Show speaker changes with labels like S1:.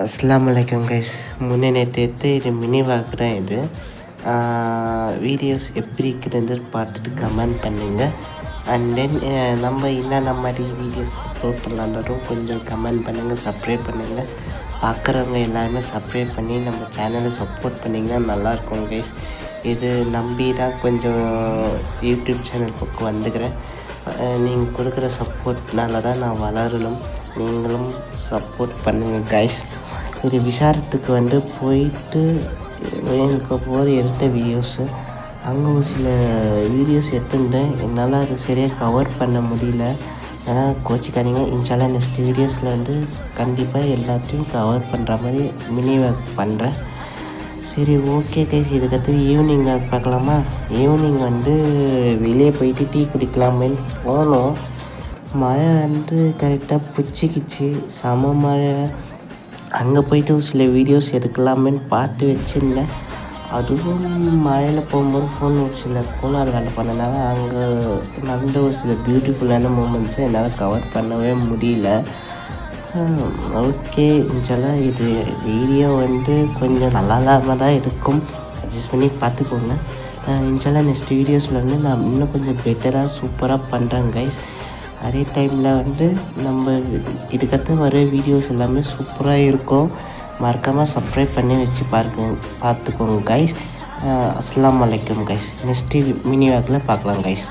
S1: அஸ்ஸலாமு அலைக்கும் கைஸ். முன்னே நேற்று எடுத்து இது மினி வாக் தான் இது. வீடியோஸ் எப்படி இருக்குதுன்னு பார்த்துட்டு கமெண்ட் பண்ணுங்க. அண்ட் தென் நம்ம என்னென்ன மாதிரி வீடியோஸ் அப்லோட் பண்ணலான்றதும் கொஞ்சம் கமெண்ட் பண்ணுங்கள், சப்ஸ்கிரைப் பண்ணுங்கள். பார்க்குறவங்க எல்லாருமே சப்ஸ்கிரைப் பண்ணி நம்ம சேனலை சப்போர்ட் பண்ணிங்கன்னா நல்லாயிருக்கும் கைஸ். இது நம்பி தான் கொஞ்சம் யூடியூப் சேனல் பக்கம் வந்துக்கிறேன். நீங்கள் கொடுக்குற சப்போர்ட்னால தான் நான் வளரணும். நீங்களும் சப்போர்ட் பண்ணுங்கள் கைஸ். இது விசாரத்துக்கு போயிட்டு எனக்கு எடுத்த வீடியோஸு அங்கே ஒரு சில வீடியோஸ் எடுத்துருந்தேன். என்னால் அது சரியாக கவர் பண்ண முடியல. அதனால் கோச்சிக்காதீங்க. இன்ஷால்லா நெக்ஸ்ட் வீடியோஸில் கண்டிப்பாக எல்லாத்தையும் கவர் பண்ணுற மாதிரி மினி ஒர்க் பண்ணுறேன். சரி, ஓகே கைஸ். இதுக்கடுத்து ஈவினிங் ஒர்க் பார்க்கலாமா? ஈவினிங் வெளியே போயிட்டு டீ குடிக்கலாமேன்னு போனோம். மழை கரெக்டாக பிடிச்சிக்கிச்சு, செம மழை. அங்கே போயிட்டு ஒரு சில வீடியோஸ் எடுக்கலாமேன்னு பார்த்து வச்சுருந்தேன். அதுவும் மழையில் போகும்போது ஃபோன் ஒரு சில கோளாறு வேலை பண்ணனால அங்கே நடந்த ஒரு சில பியூட்டிஃபுல்லான மூமெண்ட்ஸை என்னால் கவர் பண்ணவே முடியல. ஓகே, இன்ஷால்லா இது வீடியோ கொஞ்சம் நல்லா இல்லாமல் தான் இருக்கும். அட்ஜஸ்ட் பண்ணி பார்த்துக்கோங்க. இன்ஷால்லா நெக்ஸ்ட் வீடியோஸில் நான் இன்னும் கொஞ்சம் பெட்டராக சூப்பராக பண்ணுறேன் கைஸ். அதே டைமில் நம்ம இதுக்கடுத்து வர வீடியோஸ் எல்லாமே சூப்பராக இருக்கும். மறக்காமல் சப்ஸ்கிரைப் பண்ணி வச்சு பார்த்துக்கோங்க கைஸ். அஸ்ஸலாமு அலைக்கும் கைஸ். நெக்ஸ்ட்டு மினி வாக்கில் பார்க்கலாம் கைஸ்.